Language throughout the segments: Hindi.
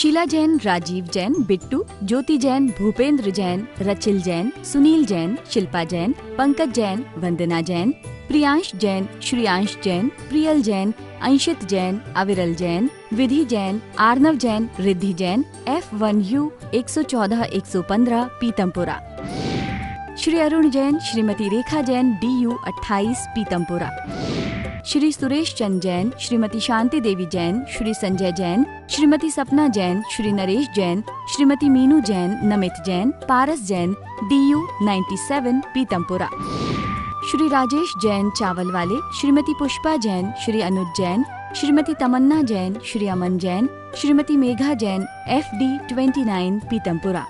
शीला जैन, राजीव जैन, बिट्टू, ज्योति जैन, भूपेंद्र जैन, रचिल जैन, सुनील जैन, शिल्पा जैन, पंकज जैन, वंदना जैन, प्रियांश जैन, श्रियांश जैन, प्रियल जैन, अंशित जैन, अविरल जैन, विधि जैन, आर्नव जैन, रिद्धि जैन, F1U 114-115 पीतमपुरा। श्री अरुण जैन, श्रीमती रेखा जैन, DU 28 पीतमपुरा। श्री सुरेश चंद जैन, श्रीमती शांति देवी जैन, श्री संजय जैन, श्रीमती सपना जैन, श्री नरेश जैन, श्रीमती मीनू जैन, नमित जैन, पारस जैन, DU 97 पीतमपुरा। श्री राजेश जैन चावल वाले, श्रीमती पुष्पा जैन, श्री अनुज जैन, श्रीमती तमन्ना जैन, श्री अमन जैन, श्रीमती मेघा जैन, FD 29 पीतमपुरा।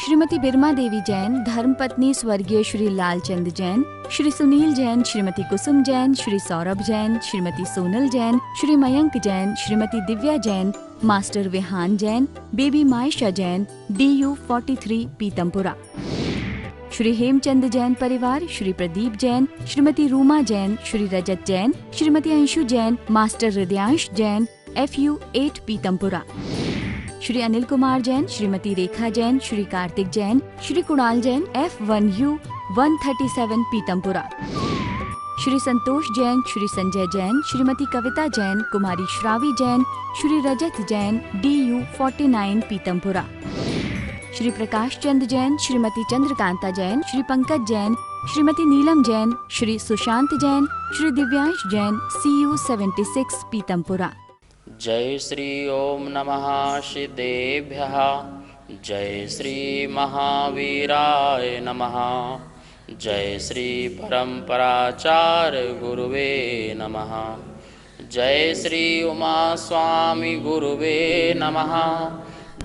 श्रीमती बिरमा देवी जैन, धर्मपत्नी स्वर्गीय Shri Lalchand Jain, Shri Sunil Jain, Shrimati Kusum Jain, Shri Saurabh Jain, Shrimati Sonal Jain, Shri Mayank Jain, Shrimati Divya Jain, master Vihan Jain, baby Maysha Jain, DU 43 Pitampura. Shri Hemchand Jain परिवार, Shri Pradeep Jain, Shrimati Ruma Jain, Shri Rajat Jain, Shrimati Anshu Jain, master Hridayansh Jain, FU 8 Pitampura. Shri Anil Kumar Jain, Shrimati Rekha Jain, Shri Kartik Jain, Shri Kunal Jain, F1U 137 Pitampura. Shri Santosh Jain, Shri Sanjay Jain, Shrimati Kavita Jain, कुमारी श्रावी जैन, श्री रजत जैन, DU 49 पीतमपुरा। श्री प्रकाश चंद जैन, श्रीमती चंद्रकांता जैन, श्री पंकज जैन, श्रीमती नीलम जैन, श्री सुशांत जैन, श्री दिव्यांश जैन, CU 76 पीतमपुरा। जय श्री ओम नमः सिद्धेभ्यः, जय श्री महावीराय नमः, जय श्री परम्पराचार्य गुरुवे नमः, जय श्री उमा स्वामी गुरुवे नमः,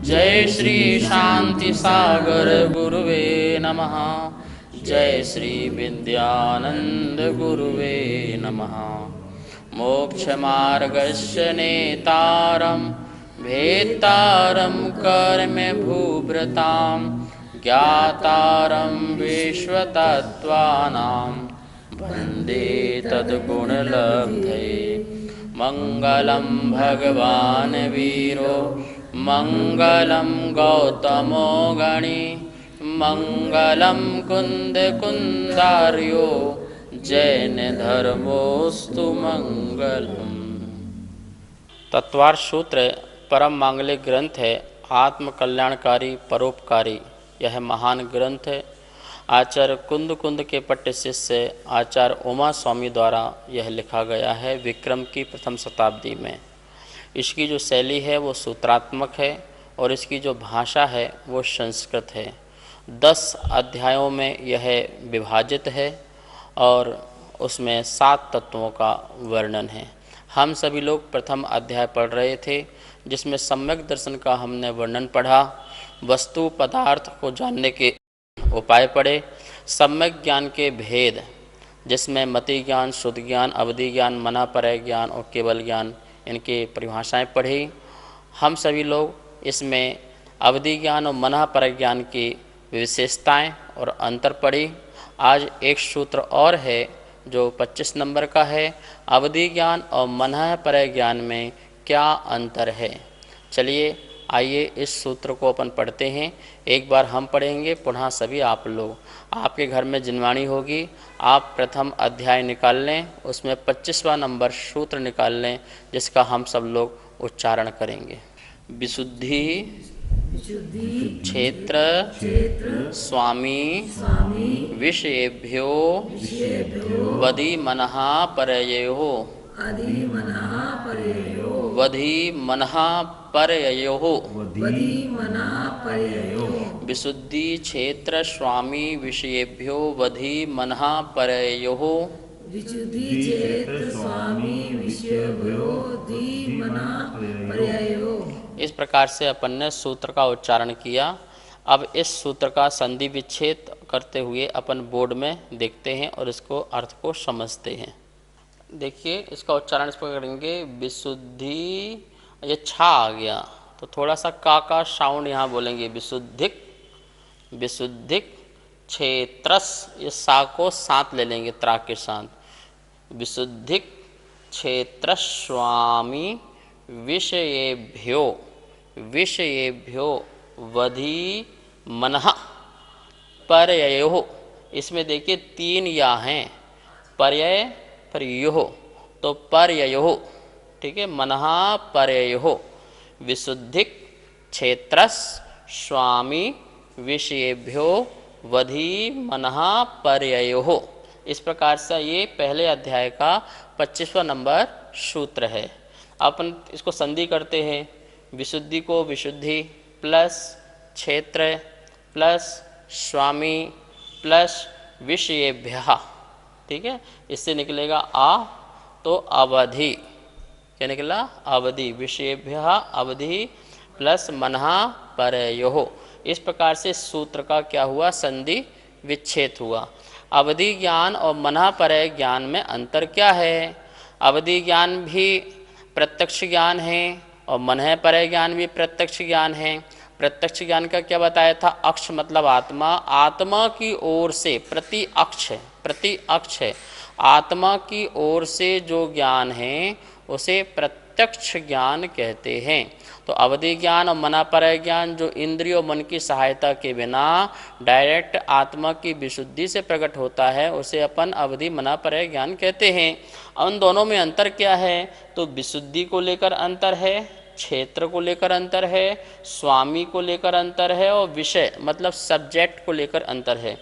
जय श्री शांति सागर गुरुवे नमः, जय श्री विद्यानंद गुरुवे नमः। मोक्ष मार्गस्य नेतारं भेत्तारं कर्म भूभृतां, ज्ञातारं विश्वतत्त्वानां वन्दे तद्गुणलब्धये। मंगलं भगवान् वीरो, मंगलं गौतमो गणी, मंगलं कुंद कुंदार्यो, जैन धर्मोस्तु मंगलम। तत्वार्थ सूत्र परम मांगलिक ग्रंथ है, आत्म कल्याणकारी परोपकारी। यह महान ग्रंथ है आचार्य कुंद कुंद के पट्ट शिष्य आचार्य उमा स्वामी द्वारा यह लिखा गया है विक्रम की प्रथम शताब्दी में। इसकी जो शैली है वो सूत्रात्मक है और इसकी जो भाषा है वो संस्कृत है। 10 अध्यायों में यह विभाजित है और उसमें 7 तत्वों का वर्णन है। हम सभी लोग प्रथम अध्याय पढ़ रहे थे जिसमें सम्यक दर्शन का हमने वर्णन पढ़ा, वस्तु पदार्थ को जानने के उपाय पढ़े, सम्यक ज्ञान के भेद जिसमें मति ज्ञान, शुद्ध ज्ञान, अवधि ज्ञान, मना परय ज्ञान और केवल ज्ञान, इनकी परिभाषाएं पढ़ी। हम सभी लोग इसमें अवधि ज्ञान और मना परय ज्ञान की विशेषताएं और अंतर पढ़ी। आज एक सूत्र और है जो 25 नंबर का है, अवधि ज्ञान और मना परय ज्ञान में क्या अंतर है। चलिए आइए इस सूत्र को अपन पढ़ते हैं। एक बार हम पढ़ेंगे, पुनः सभी आप लोग। आपके घर में जिनवाणी होगी, आप प्रथम अध्याय निकाल लें, उसमें 25वां नंबर सूत्र निकाल लें जिसका हम सब लोग उच्चारण करेंगे। विशुद्धि क्षेत्र स्वामी विषयेभ्यो वधि मनः परययोः वधि मनः परययोः विशुद्धि क्षेत्र स्वामी विषयेभ्यो वधि मनः परययोः इस प्रकार से अपन ने सूत्र का उच्चारण किया। अब इस सूत्र का संधि विच्छेद करते हुए अपन बोर्ड में देखते हैं और इसको अर्थ को समझते हैं। देखिए इसका उच्चारण इस पर करेंगे, विशुद्धि, ये छा आ गया तो थोड़ा सा का साउंड यहाँ बोलेंगे, विशुद्धिक, विशुद्धिक क्षेत्रस, ये सा को साथ ले लेंगे त्रा के साथ, विशुद्धिक क्षेत्र स्वामी विषयेभ्यो, विषयेभ्यो वधि मनः परययोः। इसमें देखिए 3 या हैं, पर्यय परयोः, तो परययोः, ठीक है। मनः परययोः विशुद्धिक क्षेत्रस स्वामी विषयेभ्यो वधि मनः परययोः। इस प्रकार से ये पहले अध्याय का 25वां नंबर सूत्र है। अपन इसको संधि करते हैं। विशुद्धि को विशुद्धि प्लस क्षेत्र प्लस स्वामी प्लस विषयेभ्यः, ठीक है। इससे निकलेगा आ, तो अवधि, क्या निकला? अवधि। विषयेभ्यः अवधि प्लस मनः परयोः। इस प्रकार से सूत्र का क्या हुआ? संधि विच्छेद हुआ। अवधि ज्ञान और मनः परय ज्ञान में अंतर क्या है? अवधि ज्ञान भी प्रत्यक्ष ज्ञान है और मनः परय ज्ञान भी प्रत्यक्ष ज्ञान है। प्रत्यक्ष ज्ञान का क्या बताया था? अक्ष मतलब आत्मा, आत्मा की ओर से प्रति अक्ष है, प्रति अक्ष है। आत्मा की ओर से जो ज्ञान है उसे प्रत्यक्ष ज्ञान कहते हैं। तो अवधि ज्ञान और मनापरय ज्ञान जो इंद्रिय और मन की सहायता के बिना डायरेक्ट आत्मा की विशुद्धि से प्रकट होता है उसे अपन अवधि मनापरय ज्ञान कहते हैं। उन दोनों में अंतर क्या है? तो विशुद्धि को लेकर अंतर है, क्षेत्र को लेकर अंतर है, स्वामी को लेकर अंतर है और विषय मतलब सब्जेक्ट को लेकर अंतर है।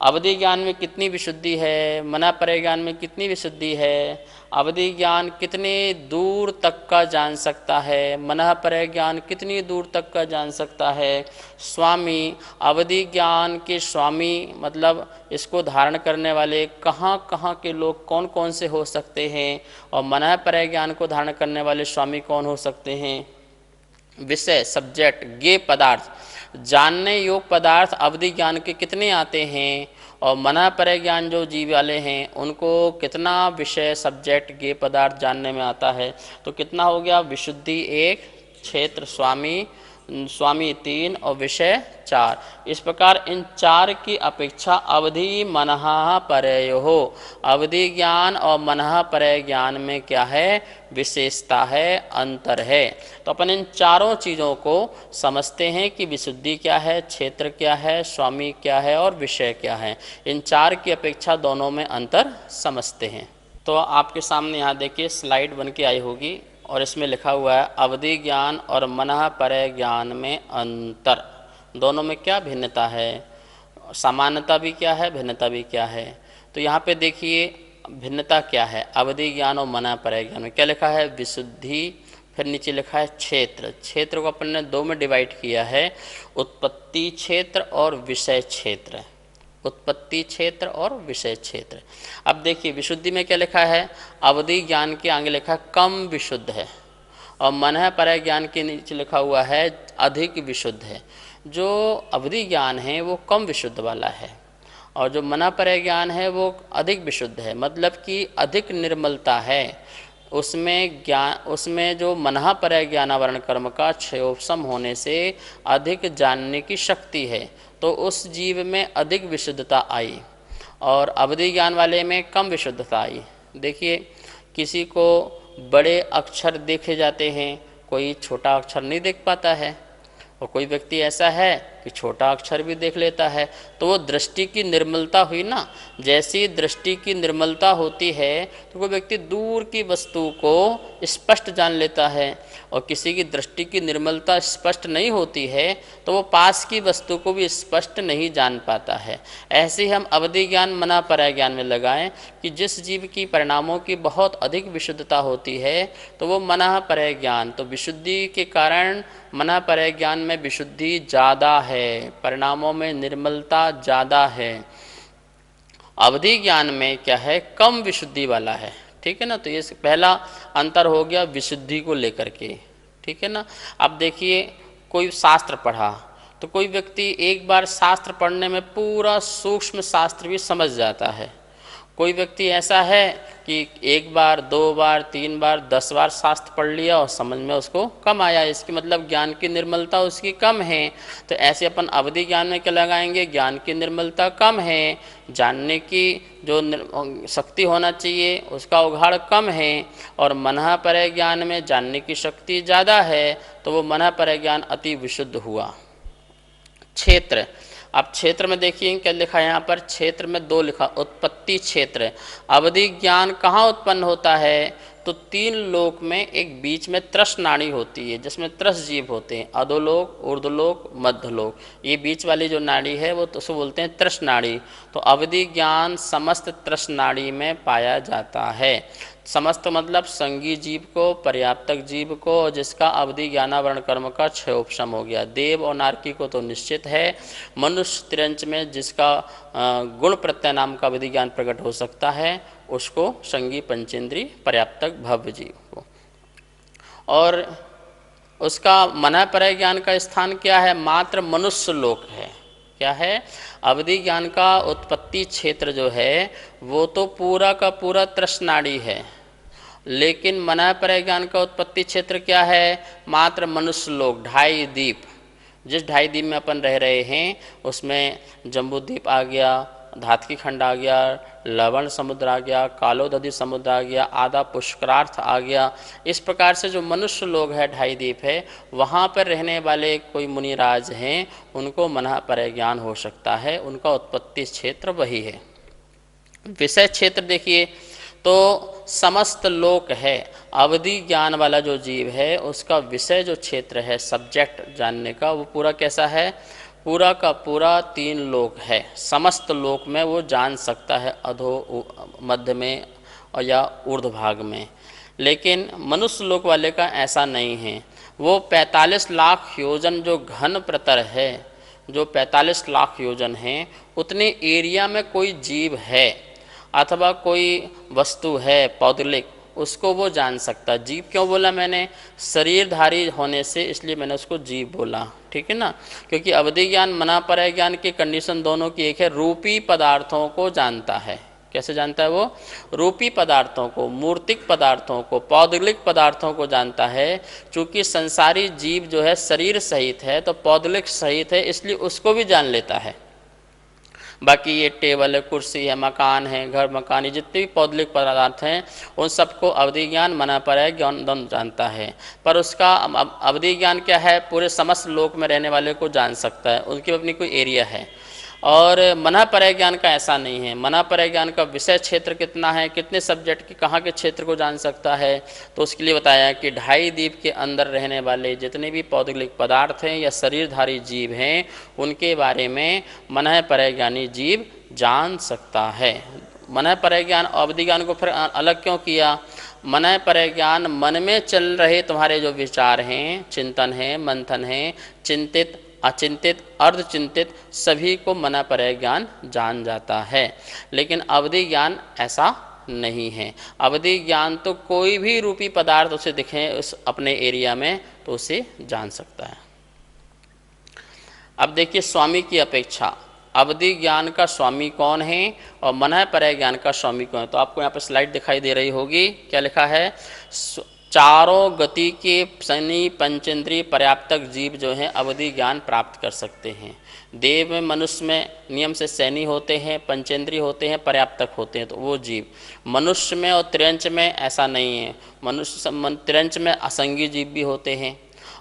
अवधि ज्ञान में कितनी विशुद्धि है, मनापरय ज्ञान में कितनी विशुद्धि है? अवधि ज्ञान कितने दूर तक का जान सकता है, मनापरय ज्ञान कितनी दूर तक का जान सकता है? स्वामी, अवधि ज्ञान के स्वामी मतलब इसको धारण करने वाले कहाँ कहाँ के लोग कौन कौन से हो सकते हैं, और मनापरय ज्ञान को धारण करने वाले स्वामी कौन हो सकते हैं? विषय सब्जेक्ट ज्ञेय पदार्थ, जानने योग पदार्थ अवधि ज्ञान के कितने आते हैं, और मनापरय ज्ञान जो जीव वाले हैं उनको कितना विषय सब्जेक्ट ज्ञेय पदार्थ जानने में आता है। तो कितना हो गया? विशुद्धि 1, क्षेत्र स्वामी 3 और विषय 4। इस प्रकार इन 4 की अपेक्षा अवधि मनः परयोः, अवधि ज्ञान और मनः परय ज्ञान में क्या है? विशेषता है, अंतर है। तो अपन इन चारों चीज़ों को समझते हैं कि विशुद्धि क्या है, क्षेत्र क्या है, स्वामी क्या है और विषय क्या है। इन 4 की अपेक्षा दोनों में अंतर समझते हैं। तो आपके सामने यहाँ देखिए स्लाइड बन के आई होगी और इसमें लिखा हुआ है अवधि ज्ञान और मनः परय ज्ञान में अंतर। दोनों में क्या भिन्नता है, समानता भी क्या है, भिन्नता भी क्या है। तो यहाँ पे देखिए भिन्नता क्या है अवधि ज्ञान और मनः परय ज्ञान में। क्या लिखा है? विशुद्धि, फिर नीचे लिखा है क्षेत्र। क्षेत्र को अपन ने 2 में डिवाइड किया है, उत्पत्ति क्षेत्र और विषय क्षेत्र। उत्पत्ति क्षेत्र और विषय क्षेत्र। अब देखिए विशुद्धि में क्या लिखा है? अवधि ज्ञान के आगे लिखा है कम विशुद्ध है, और मनः परय ज्ञान के नीचे लिखा हुआ है अधिक विशुद्ध है। जो अवधि ज्ञान है वो कम विशुद्ध वाला है और जो मनः परय ज्ञान है वो अधिक विशुद्ध है, मतलब कि अधिक निर्मलता है उसमें जो मनः परय ज्ञानावरण कर्म का क्षयोपशम होने से अधिक जानने की शक्ति है, तो उस जीव में अधिक विशुद्धता आई और अवधि ज्ञान वाले में कम विशुद्धता आई। देखिए किसी को बड़े अक्षर देखे जाते हैं, कोई छोटा अक्षर नहीं देख पाता है, और कोई व्यक्ति ऐसा है कि छोटा अक्षर भी देख लेता है। तो वो दृष्टि की निर्मलता हुई ना। जैसी दृष्टि की निर्मलता होती है तो कोई व्यक्ति दूर की वस्तु को स्पष्ट जान लेता है, और किसी की दृष्टि की निर्मलता स्पष्ट नहीं होती है तो वो पास की वस्तु को भी स्पष्ट नहीं जान पाता है। ऐसे ही हम अवधि ज्ञान मनः परय ज्ञान में लगाएं कि जिस जीव की परिणामों की बहुत अधिक विशुद्धता होती है तो वो मनः परय ज्ञान, तो विशुद्धि के कारण मनः परय ज्ञान में विशुद्धि ज़्यादा है, परिणामों में निर्मलता ज़्यादा है। अवधि ज्ञान में क्या है? कम विशुद्धि वाला है, ठीक है ना। तो ये पहला अंतर हो गया विशुद्धि को लेकर के, ठीक है ना। अब देखिए कोई शास्त्र पढ़ा तो कोई व्यक्ति एक बार शास्त्र पढ़ने में पूरा सूक्ष्म शास्त्र भी समझ जाता है, कोई व्यक्ति ऐसा है कि एक बार, दो बार, तीन बार, 10 बार शास्त्र पढ़ लिया और समझ में उसको कम आया, इसकी मतलब ज्ञान की निर्मलता उसकी कम है। तो ऐसे अपन अवधि ज्ञान में क्या लगाएंगे? ज्ञान की निर्मलता कम है, जानने की जो शक्ति होना चाहिए उसका उघाड़ कम है, और मनः परय ज्ञान में जानने की शक्ति ज़्यादा है, तो वो मनः परय ज्ञान अति विशुद्ध हुआ। क्षेत्र, अब क्षेत्र में देखिए क्या लिखा है यहाँ पर, क्षेत्र में 2 लिखा, उत्पत्ति क्षेत्र। अवधि ज्ञान कहाँ उत्पन्न होता है? तो 3 लोक में एक बीच में त्रस नाड़ी होती है, जिसमें त्रस जीव होते हैं, अधोलोक, ऊर्ध्वलोक, मध्यलोक। ये बीच वाली जो नाड़ी है वो तो उसको बोलते हैं त्रस नाड़ी। तो अवधि ज्ञान समस्त त्रस नाड़ी में पाया जाता है। समस्त मतलब संगी जीव को, पर्याप्तक जीव को, और जिसका अवधि ज्ञानावरण कर्म का क्षयोपशम हो गया। देव और नारकी को तो निश्चित है, मनुष्य तिरंच में जिसका गुण प्रत्यय नाम का अवधि ज्ञान प्रकट हो सकता है, उसको संगी पंचेंद्री पर्याप्तक भव्य जीव को। और उसका मनः परय ज्ञान का स्थान क्या है? मात्र मनुष्य लोक है। क्या है? अवधि ज्ञान का उत्पत्ति क्षेत्र जो है वो तो पूरा का पूरा त्रसनाड़ी है, लेकिन मनः परय ज्ञान का उत्पत्ति क्षेत्र क्या है? मात्र मनुष्य लोक, 2.5 द्वीप। जिस 2.5 द्वीप में अपन रह रहे हैं उसमें जम्बू द्वीप आ गया, धातकी खंड आ गया, लवण समुद्र आ गया, कालोदधि समुद्र आ गया, आधा पुष्करार्थ आ गया। इस प्रकार से जो मनुष्य लोग है 2.5 द्वीप है, वहाँ पर रहने वाले कोई मुनिराज हैं, उनको मनः परय ज्ञान हो सकता है, उनका उत्पत्ति क्षेत्र वही है। विषय क्षेत्र देखिए तो समस्त लोक है, अवधि ज्ञान वाला जो जीव है उसका विषय जो क्षेत्र है, सब्जेक्ट जानने का, वो पूरा कैसा है? पूरा का पूरा 3 लोक है। समस्त लोक में वो जान सकता है, अधो, मध्य में और या ऊर्ध्व भाग में। लेकिन मनुष्य लोक वाले का ऐसा नहीं है। वो 45 लाख योजन जो घन प्रतर है, जो 45 लाख योजन हैं, उतने एरिया में कोई जीव है अथवा कोई वस्तु है पौधलिक, उसको वो जान सकता। जीव क्यों बोला मैंने? शरीरधारी होने से इसलिए मैंने उसको जीव बोला, ठीक है ना। क्योंकि अवधि ज्ञान मनः परय ज्ञान की कंडीशन दोनों की एक है, रूपी पदार्थों को जानता है। कैसे जानता है वो? रूपी पदार्थों को, मूर्तिक पदार्थों को, पौधलिक पदार्थों को जानता है। चूँकि संसारी जीव जो है शरीर सहित है, तो पौधलिक सहित है, इसलिए उसको भी जान लेता है। बाकी ये टेबल है, कुर्सी है, मकान है, घर मकान, ये जितने भी पौधलिक पदार्थ हैं उन सबको अवधि ज्ञान मनः परय ज्ञान दोनों जानता है। पर उसका अवधि ज्ञान क्या है? पूरे समस्त लोक में रहने वाले को जान सकता है, उनकी अपनी कोई एरिया है। और मनः परय ज्ञान का ऐसा नहीं है। मनः परय ज्ञान का विषय क्षेत्र कितना है, कितने सब्जेक्ट की कहाँ के क्षेत्र को जान सकता है? तो उसके लिए बताया कि 2.5 द्वीप के अंदर रहने वाले जितने भी पौधलिक पदार्थ हैं या शरीरधारी जीव हैं, उनके बारे में मनः परय ज्ञानी जीव जान सकता है। मनः परय ज्ञान अवधि ज्ञान को फिर अलग क्यों किया? मनः परय ज्ञान मन में चल रहे तुम्हारे जो विचार हैं, चिंतन है, मंथन है, चिंतित, अचिंतित, अर्धचिंतित, सभी को मनः परय ज्ञान जान जाता है। लेकिन अवधि ज्ञान ऐसा नहीं है। अवधि ज्ञान तो कोई भी रूपी पदार्थ उसे दिखे उस अपने एरिया में, तो उसे जान सकता है। अब देखिए स्वामी की अपेक्षा अवधि ज्ञान का स्वामी कौन है और मनः परय ज्ञान का स्वामी कौन है? तो आपको यहाँ पर स्लाइड दिखाई दे रही होगी, क्या लिखा है? चारों गति के शनि पंचेंद्रीय पर्याप्तक जीव जो हैं अवधि ज्ञान प्राप्त कर सकते हैं। देव में, मनुष्य में नियम से शनि होते हैं, पंचेंद्रीय होते हैं, पर्याप्तक होते हैं, तो वो जीव। मनुष्य में और त्रियंच में ऐसा नहीं है। मनुष्य त्रियंच में असंगी जीव भी होते हैं,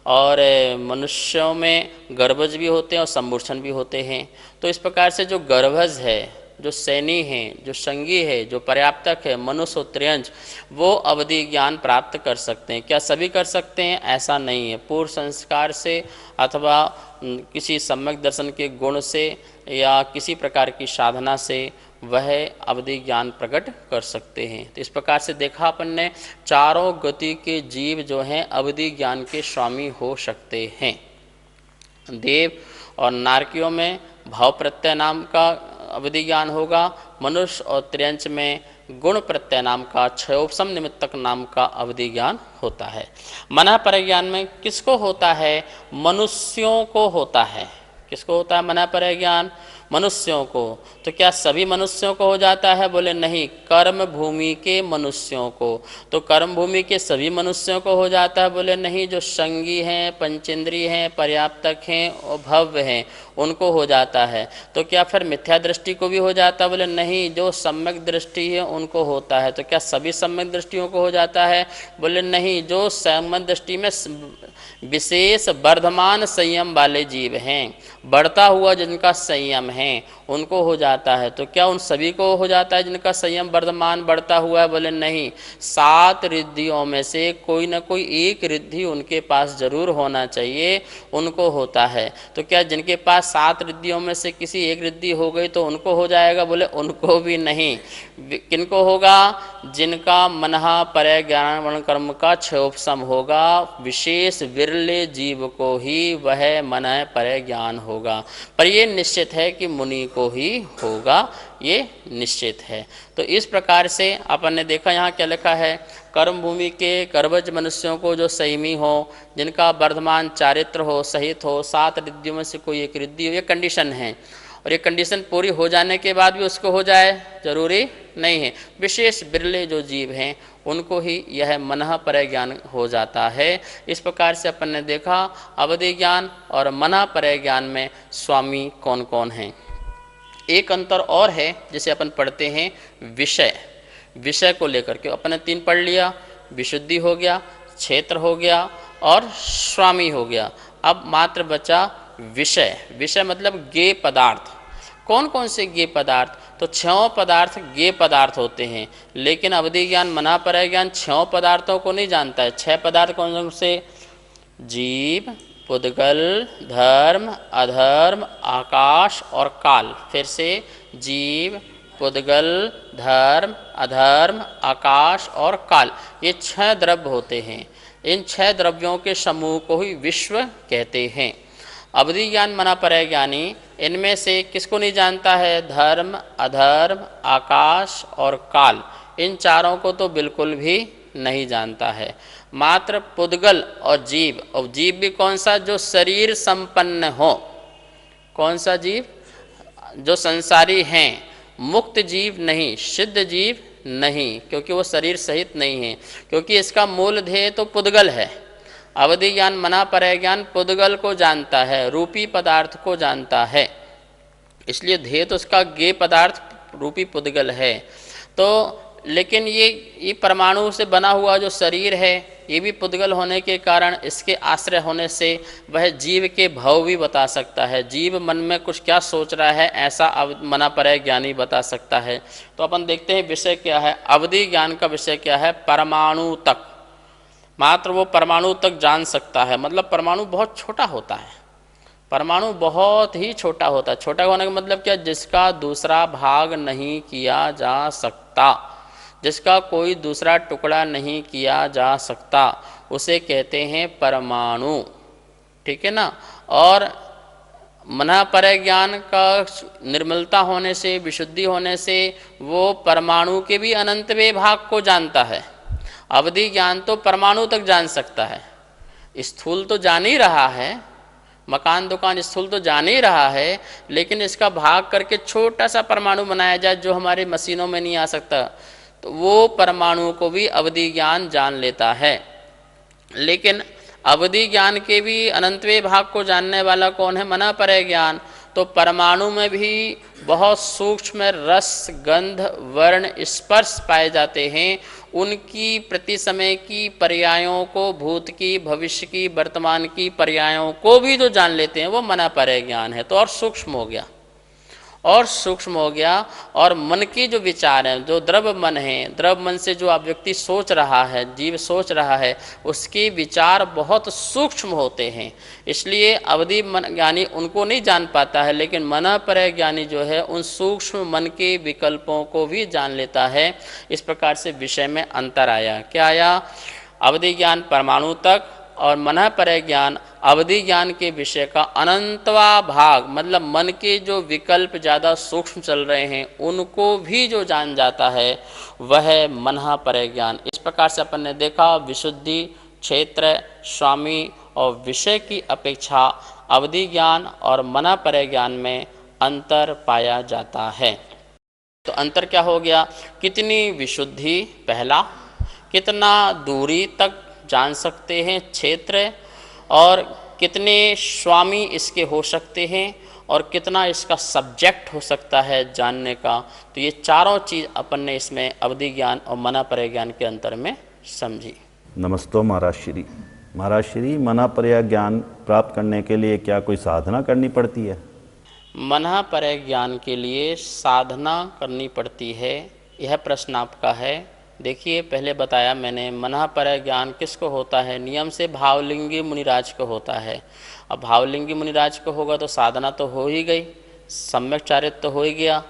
और मनुष्यों में गर्भज भी होते हैं और संमूर्छन भी होते हैं। तो इस प्रकार से जो गर्भज है, जो सैनी है, जो संगी है, जो पर्याप्तक है, मनुष्य और त्रियंच, वो अवधि ज्ञान प्राप्त कर सकते हैं। क्या सभी कर सकते हैं? ऐसा नहीं है। पूर्व संस्कार से अथवा किसी सम्यक दर्शन के गुण से या किसी प्रकार की साधना से वह अवधि ज्ञान प्रकट कर सकते हैं। तो इस प्रकार से देखा अपन ने, चारों गति के जीव जो हैं अवधि ज्ञान के स्वामी हो सकते हैं। देव और नारकियों में भाव प्रत्यय नाम का अवधि ज्ञान होगा, मनुष्य और त्रियंच में गुण प्रत्यय नाम का, क्षयोपशम निमित्तक नाम का अवधि ज्ञान होता है। मनः परय ज्ञान में किसको होता है? मनुष्यों को होता है। किसको होता है मनः परय ज्ञान? मनुष्यों को। तो क्या सभी मनुष्यों को हो जाता है? बोले नहीं, कर्म भूमि के मनुष्यों को। तो कर्म भूमि के सभी मनुष्यों को हो जाता है? बोले नहीं, जो संगी हैं, पंचेंद्रिय हैं, पर्याप्तक हैं और भव्य हैं, उनको हो जाता है। तो क्या फिर मिथ्या दृष्टि को भी हो जाता है? बोले नहीं, जो सम्यक दृष्टि है उनको होता है। तो क्या सभी सम्यक दृष्टियों को हो जाता है? बोले नहीं, जो सम्यक दृष्टि में विशेष वर्धमान संयम वाले जीव हैं, बढ़ता हुआ जिनका संयम है, उनको हो जाता है। तो क्या उन सभी को हो जाता है जिनका संयम वर्धमान बढ़ता हुआ है? बोले नहीं, 7 रिद्धियों में से कोई ना कोई एक रिद्धि उनके पास जरूर होना चाहिए, उनको होता है। तो क्या जिनके पास 7 रिद्धियों में से किसी एक रिद्धि हो गई तो उनको हो जाएगा? बोले उनको भी नहीं। किनको होगा? जिनका मनहा परय ज्ञान वर्ण कर्म का क्षयोपशम होगा, विशेष विरले जीव को ही वह मनः परय ज्ञान होगा। पर ये निश्चित है कि मुनि को ही होगा, ये निश्चित है। तो इस प्रकार से अपन ने देखा, यहाँ क्या लिखा है, कर्म भूमि के कर्मज मनुष्यों को जो संयमी हो, जिनका वर्धमान चारित्र हो, सहित हो, 7 रिद्धियों में से कोई एक रिद्धि हो, ये कंडीशन है। और ये कंडीशन पूरी हो जाने के बाद भी उसको हो जाए जरूरी नहीं है। विशेष बिरले जो जीव हैं उनको ही यह मनः परय ज्ञान हो जाता है। इस प्रकार से अपन ने देखा अवधि ज्ञान और मनः परय ज्ञान में स्वामी कौन कौन हैं। एक अंतर और है जिसे अपन पढ़ते हैं, विषय। विषय को लेकर के अपन ने 3 पढ़ लिया, विशुद्धि हो गया, क्षेत्र हो गया और स्वामी हो गया। अब मात्र बचा विषय। विषय मतलब ज्ञेय पदार्थ। कौन कौन से ज्ञेय पदार्थ? तो 6 पदार्थ ज्ञेय पदार्थ होते हैं, लेकिन अवधि ज्ञान मनः परय ज्ञान 6 पदार्थों को नहीं जानता है। 6 पदार्थ कौन कौन से? जीव, पुद्गल, धर्म, अधर्म, आकाश और काल। फिर से जीव, पुद्गल, धर्म, अधर्म, आकाश और काल, ये 6 द्रव्य होते हैं। इन 6 द्रव्यों के समूह को ही विश्व कहते हैं। अवधि ज्ञान मनः परय ज्ञानी इनमें से किसको नहीं जानता है? धर्म, अधर्म, आकाश और काल, इन चारों को तो बिल्कुल भी नहीं जानता है। मात्र पुद्गल और जीव, और जीव भी कौन सा? जो शरीर संपन्न हो। कौन सा जीव? जो संसारी हैं, मुक्त जीव नहीं, सिद्ध जीव नहीं, क्योंकि वो शरीर सहित नहीं है, क्योंकि इसका मूल ध्येय तो पुद्गल है। अवधि ज्ञान मनः परय ज्ञान पुद्गल को जानता है, रूपी पदार्थ को जानता है, इसलिए ध्येय तो उसका ज्ञेय पदार्थ रूपी पुद्गल है। तो लेकिन ये परमाणु से बना हुआ जो शरीर है, ये भी पुद्गल होने के कारण इसके आश्रय होने से वह जीव के भाव भी बता सकता है। जीव मन में कुछ क्या सोच रहा है, ऐसा मनः परय ज्ञानी बता सकता है। तो अपन देखते हैं विषय क्या है। अवधि ज्ञान का विषय क्या है? परमाणु तक, मात्र वो परमाणु तक जान सकता है। मतलब परमाणु बहुत छोटा होता है, परमाणु बहुत ही छोटा होता है। छोटा होने का मतलब क्या? जिसका दूसरा भाग नहीं किया जा सकता, जिसका कोई दूसरा टुकड़ा नहीं किया जा सकता, उसे कहते हैं परमाणु। ठीक है ना। और मनः परय ज्ञान का निर्मलता होने से, विशुद्धि होने से वो परमाणु के भी अनंतवें भाग को जानता है। अवधि ज्ञान तो परमाणु तक जान सकता है, स्थूल तो जान ही रहा है, मकान दुकान स्थूल तो जान ही रहा है, लेकिन इसका भाग करके छोटा सा परमाणु बनाया जाए जो हमारी मशीनों में नहीं आ सकता, तो वो परमाणु को भी अवधि ज्ञान जान लेता है। लेकिन अवधि ज्ञान के भी अनंतवें भाग को जानने वाला कौन है? मनः परय ज्ञान। तो परमाणु में भी बहुत सूक्ष्म रस, गंध, वर्ण, स्पर्श पाए जाते हैं। उनकी प्रति समय की पर्यायों को, भूत की, भविष्य की, वर्तमान की पर्यायों को भी जो जान लेते हैं वो मनः परय ज्ञान है। तो और सूक्ष्म हो गया, और सूक्ष्म हो गया। और मन की जो विचार हैं, जो द्रव्य मन है, द्रव्य मन से जो व्यक्ति सोच रहा है, जीव सोच रहा है, उसके विचार बहुत सूक्ष्म होते हैं। इसलिए अवधि मन ज्ञानी उनको नहीं जान पाता है, लेकिन मनः परय ज्ञानी जो है उन सूक्ष्म मन के विकल्पों को भी जान लेता है। इस प्रकार से विषय में अंतर आया। क्या आया? अवधि ज्ञान परमाणु तक और मनः परय ज्ञान अवधि ज्ञान के विषय का अनंतवा भाग, मतलब मन के जो विकल्प ज़्यादा सूक्ष्म चल रहे हैं उनको भी जो जान जाता है वह मनः परय ज्ञान। इस प्रकार से अपन ने देखा विशुद्धि, क्षेत्र, स्वामी और विषय की अपेक्षा अवधि ज्ञान और मनः परय ज्ञान में अंतर पाया जाता है। तो अंतर क्या हो गया? कितनी विशुद्धि, पहला, कितना दूरी तक जान सकते हैं क्षेत्र, और कितने स्वामी इसके हो सकते हैं, और कितना इसका सब्जेक्ट हो सकता है जानने का। तो ये चारों चीज़ अपन ने इसमें अवधि ज्ञान और मनापरय ज्ञान के अंतर में समझी। नमस्ते महाराज श्री। महाराज श्री, मनापरय ज्ञान प्राप्त करने के लिए क्या कोई साधना करनी पड़ती है? मनापरय ज्ञान के लिए साधना करनी पड़ती है, यह प्रश्न आपका है। देखिए, पहले बताया मैंने, मनापरय ज्ञान किसको होता है? नियम से भावलिंगी मुनिराज को होता है। अब भावलिंगी मुनिराज को होगा तो साधना तो हो ही गई, सम्यक चारित्र तो हो ही गया,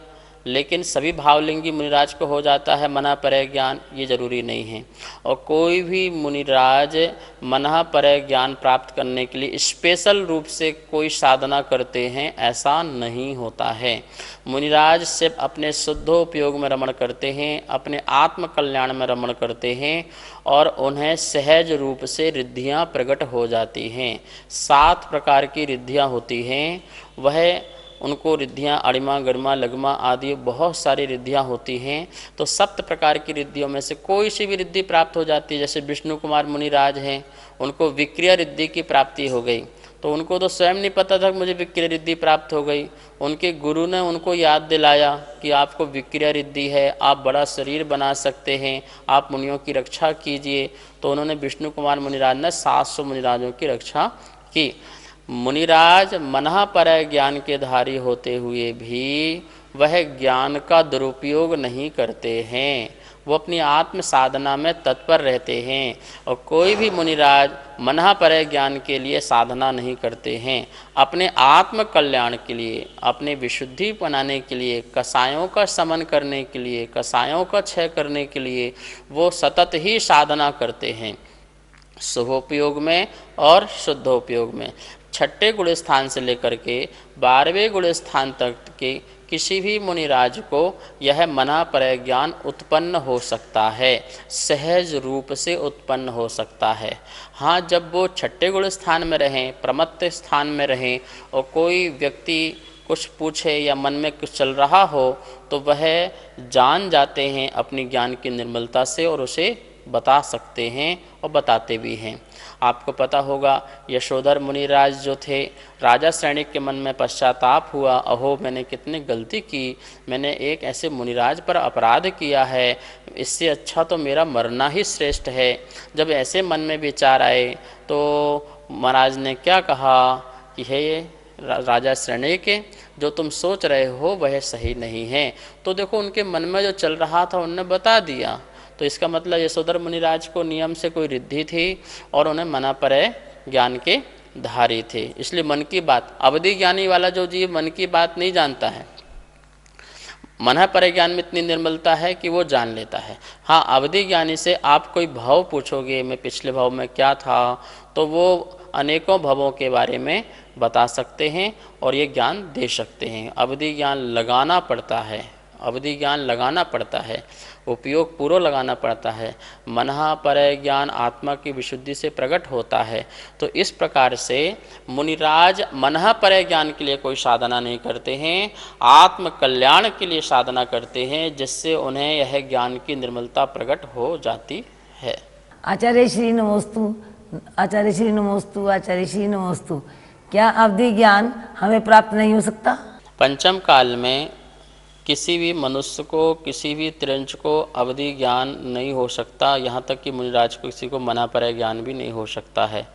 लेकिन सभी भावलिंगी मुनिराज को हो जाता है मनापरय ज्ञान, ये जरूरी नहीं है। और कोई भी मुनिराज मनापरय ज्ञान प्राप्त करने के लिए स्पेशल रूप से कोई साधना करते हैं, ऐसा नहीं होता है। मुनिराज सिर्फ अपने शुद्धोपयोग में रमण करते हैं, अपने आत्म कल्याण में रमण करते हैं, और उन्हें सहज रूप से रिद्धियाँ प्रकट हो जाती हैं। 7 प्रकार की रिद्धियाँ होती हैं, वह उनको रिद्धियाँ अणिमा, गरिमा, लघिमा आदि बहुत सारी रिद्धियाँ होती हैं। तो 7 प्रकार की रिद्धियों में से कोई सी भी रिद्धि प्राप्त हो जाती है। जैसे विष्णु कुमार मुनिराज हैं, उनको विक्रिया रिद्धि की प्राप्ति हो गई, तो उनको तो स्वयं नहीं पता था कि मुझे विक्रिया रिद्धि प्राप्त हो गई। उनके गुरु ने उनको याद दिलाया कि आपको विक्रिया रिद्धि है, आप बड़ा शरीर बना सकते हैं, आप मुनियों की रक्षा कीजिए। तो उन्होंने, विष्णु कुमार मुनिराज ने 700 मुनिराजों की रक्षा की। मुनिराज मनापरय ज्ञान के धारी होते हुए भी वह ज्ञान का दुरुपयोग नहीं करते हैं, वो अपनी आत्म साधना में तत्पर रहते हैं। और कोई भी मुनिराज मनापरय ज्ञान के लिए साधना नहीं करते हैं, अपने आत्म कल्याण के लिए, अपने विशुद्धि बनाने के लिए, कसायों का शमन करने के लिए, कसायों का क्षय करने के लिए वो सतत ही साधना करते हैं, शुभोपयोग में और शुद्धोपयोग में। 6ठे गुण स्थान से लेकर के 12वें गुण स्थान तक के किसी भी मुनिराज को यह मनापरय ज्ञान उत्पन्न हो सकता है, सहज रूप से उत्पन्न हो सकता है। हाँ, जब वो 6ठे गुण स्थान में रहें, प्रमत्त स्थान में रहें, और कोई व्यक्ति कुछ पूछे या मन में कुछ चल रहा हो, तो वह जान जाते हैं अपनी ज्ञान की निर्मलता से, और उसे बता सकते हैं और बताते भी हैं। आपको पता होगा, यशोधर मुनिराज जो थे, राजा सैनिक के मन में पश्चाताप हुआ, अहो मैंने कितनी गलती की, मैंने एक ऐसे मुनिराज पर अपराध किया है, इससे अच्छा तो मेरा मरना ही श्रेष्ठ है। जब ऐसे मन में विचार आए तो महाराज ने क्या कहा कि हे राजा सैनिक, जो तुम सोच रहे हो वह सही नहीं है। तो देखो, उनके मन में जो चल रहा था उन्होंने बता दिया। तो इसका मतलब यशोधर मुनिराज को नियम से कोई रिद्धि थी और उन्हें मनापरय ज्ञान के धारी थे। इसलिए मन की बात, अवधि ज्ञानी वाला जो जीव मन की बात नहीं जानता है, मनापरय ज्ञान में इतनी निर्मलता है कि वो जान लेता है। हाँ, अवधि ज्ञानी से आप कोई भाव पूछोगे, मैं पिछले भाव में क्या था, तो वो अनेकों भवों के बारे में बता सकते हैं और ये ज्ञान दे सकते हैं। अवधि ज्ञान लगाना पड़ता है, अवधि ज्ञान लगाना पड़ता है, उपयोग पूर्व लगाना पड़ता है। मनापरय ज्ञान आत्मा की विशुद्धि से प्रकट होता है। तो इस प्रकार से मुनिराज मनापरय ज्ञान के लिए कोई साधना नहीं करते हैं, आत्म कल्याण के लिए साधना करते हैं, जिससे उन्हें यह ज्ञान की निर्मलता प्रकट हो जाती है। आचार्य श्री नमोस्तु, आचार्य श्री नमोस्तु, आचार्य श्री नमोस्तु। क्या अवधि ज्ञान हमें प्राप्त नहीं हो सकता? पंचम काल में किसी भी मनुष्य को, किसी भी त्रिंच को अवधि ज्ञान नहीं हो सकता, यहाँ तक कि मुनिराज को किसी को मनापरय ज्ञान भी नहीं हो सकता है।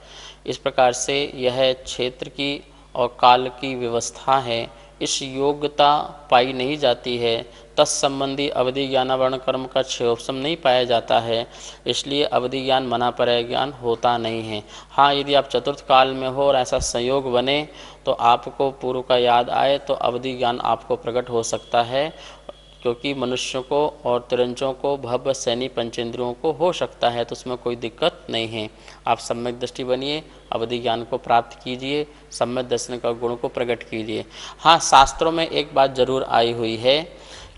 इस प्रकार से यह क्षेत्र की और काल की व्यवस्था है, इस योग्यता पाई नहीं जाती है, तत्संबंधी अवधि ज्ञानावरण कर्म का क्षेयोपशम नहीं पाया जाता है, इसलिए अवधि ज्ञान मनापरय ज्ञान होता नहीं है। हाँ, यदि आप चतुर्थ काल में हो और ऐसा संयोग बने तो आपको पूर्व का याद आए तो अवधि ज्ञान आपको प्रकट हो सकता है, क्योंकि मनुष्यों को और तिरंचों को, भव सैनी पंचेंद्रियों को हो सकता है, तो उसमें कोई दिक्कत नहीं है। आप सम्यक दृष्टि बनिए, अवधि ज्ञान को प्राप्त कीजिए, सम्यक दर्शन का गुण को प्रकट कीजिए। हाँ, शास्त्रों में एक बात जरूर आई हुई है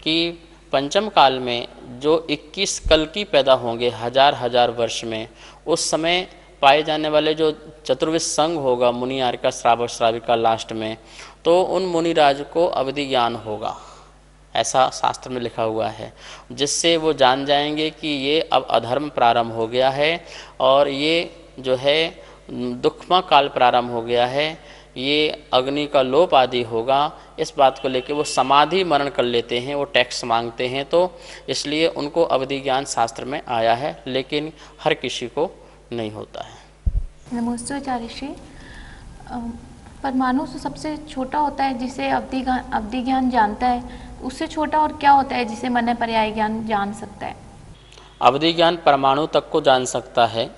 कि पंचम काल में जो 21 कल्की पैदा होंगे हजार वर्ष में, उस समय पाए जाने वाले जो चतुर्विध संघ होगा, मुनि आर्य का, श्रावक श्राविका लास्ट में, तो उन मुनिराज को अवधि ज्ञान होगा, ऐसा शास्त्र में लिखा हुआ है, जिससे वो जान जाएंगे कि ये अब अधर्म प्रारंभ हो गया है और ये जो है दुखमय काल प्रारंभ हो गया है, ये अग्नि का लोप आदि होगा। इस बात को लेकर वो समाधि मरण कर लेते हैं, वो टैक्स मांगते हैं, तो इसलिए उनको अवधि ज्ञान शास्त्र में आया है, लेकिन हर किसी को नहीं होता है। नमस्ते आचार्य श्री। परमाणु से सबसे छोटा होता है जिसे अवधि ज्ञान जानता है, उससे छोटा और क्या होता है जिसे मन पर्याय ज्ञान जान सकता है? अवधि ज्ञान परमाणु तक को जान सकता है,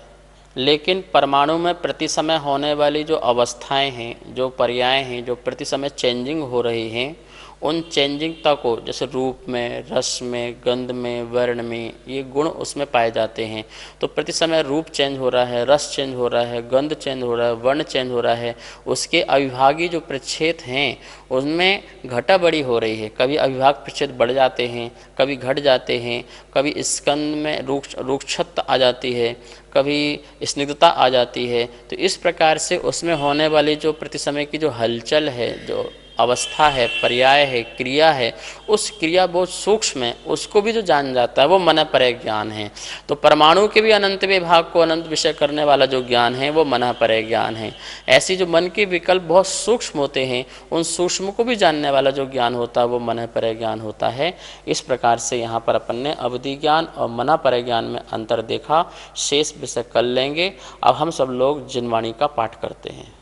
लेकिन परमाणु में प्रति समय होने वाली जो अवस्थाएं हैं, जो पर्याय हैं, जो प्रति समय चेंजिंग हो रही हैं, उन चेंजिंगता को, जैसे रूप में, रस में, गंध में, वर्ण में, ये गुण उसमें पाए जाते हैं। तो प्रति समय रूप चेंज हो रहा है, रस चेंज हो रहा है, गंध चेंज हो रहा है, वर्ण चेंज हो रहा है। उसके अविभागी जो प्रच्छेद हैं उनमें घटा बढ़ी हो रही है। कभी अविभाग प्रच्छेद बढ़ जाते हैं, कभी घट जाते हैं, कभी स्कंद में रूक्षता आ जाती है, कभी स्निग्धता आ जाती है। तो इस प्रकार से उसमें होने वाली जो प्रति समय की जो हलचल है, जो अवस्था है, पर्याय है, क्रिया है, उस क्रिया बहुत सूक्ष्म है, उसको भी जो जान जाता है वो मन पर्याय ज्ञान है। तो परमाणु के भी अनंत विभाग को अनंत विषय करने वाला जो ज्ञान है वो मन पर्याय ज्ञान है। ऐसी जो मन के विकल्प बहुत सूक्ष्म होते हैं, उन सूक्ष्म को भी जानने वाला जो ज्ञान होता है वो मन पर्याय ज्ञान होता है। इस प्रकार से यहाँ पर अपन ने अवधि ज्ञान और मन पर्याय ज्ञान में अंतर देखा। शेष विषय कर लेंगे। अब हम सब लोग जिनवाणी का पाठ करते हैं।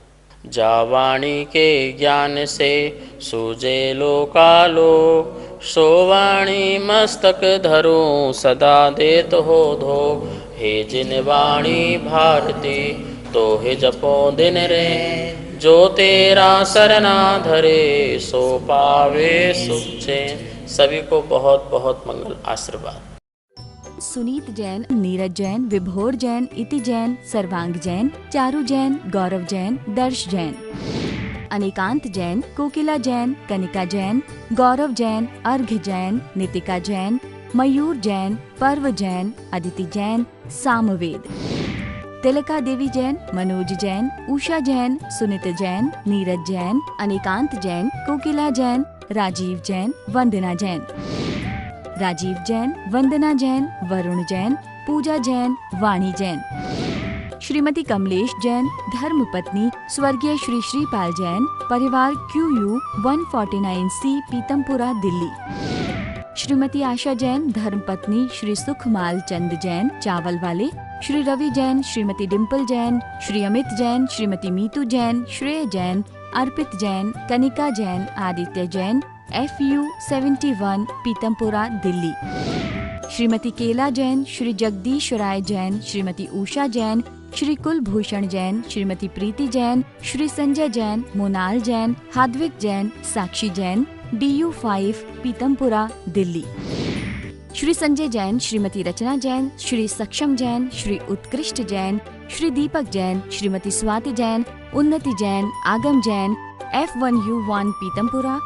जावाणी के ज्ञान से सूझे लोकालो, सोवाणी मस्तक धरो सदा देत हो धो। हे जिनवाणी भारती तो हे जपो दिन रे, जो तेरा सरना धरे सो पावे सुख चैन। सभी को बहुत बहुत मंगल आशीर्वाद। सुनीत जैन, नीरज जैन, विभोर जैन, इति जैन, सर्वांग जैन, चारू जैन, गौरव जैन, दर्श जैन, अनिकांत जैन, कोकिला जैन, कनिका जैन, गौरव जैन, अर्घ्य जैन, नितिका जैन, मयूर जैन, पर्व जैन, अदिति जैन, सामवेद, तिलका देवी जैन, मनोज जैन, उषा जैन, सुनीत जैन, नीरज जैन, अनिकांत जैन, कोकिला जैन, राजीव जैन, वंदना जैन, राजीव जैन, वंदना जैन, वरुण जैन, पूजा जैन, वाणी जैन, श्रीमती कमलेश जैन, धर्मपत्नी स्वर्गीय श्री श्रीपाल जैन, परिवार QU 149C, पीतमपुरा, दिल्ली। श्रीमती आशा जैन, धर्मपत्नी श्री सुखमाल चंद जैन, चावल वाले। श्री रवि जैन, श्रीमती डिम्पल जैन, श्री अमित जैन, श्रीमती मीतू जैन, श्रेय जैन, अर्पित जैन, कनिका जैन, आदित्य जैन, FU 71, पीतमपुरा, दिल्ली। श्रीमती केला जैन, श्री जगदीश राय जैन, श्रीमती उषा जैन, श्री कुलभूषण जैन, श्रीमती प्रीति जैन, श्री संजय जैन, मोनाल जैन, हाद्विक जैन, साक्षी जैन, DU 5, पीतमपुरा, दिल्ली। श्री संजय जैन, श्रीमती रचना जैन, श्री सक्षम जैन, श्री उत्कृष्ट जैन, श्री दीपक जैन, श्रीमती स्वाति जैन, उन्नति जैन, आगम जैन, F1U1, पीतमपुरा।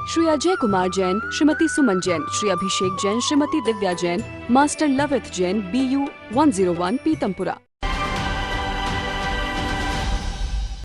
श्री अजय कुमार जैन, श्रीमती सुमन जैन, श्री अभिषेक जैन, श्रीमती दिव्या जैन, मास्टर लवित जैन, BU 101, पीतमपुरा।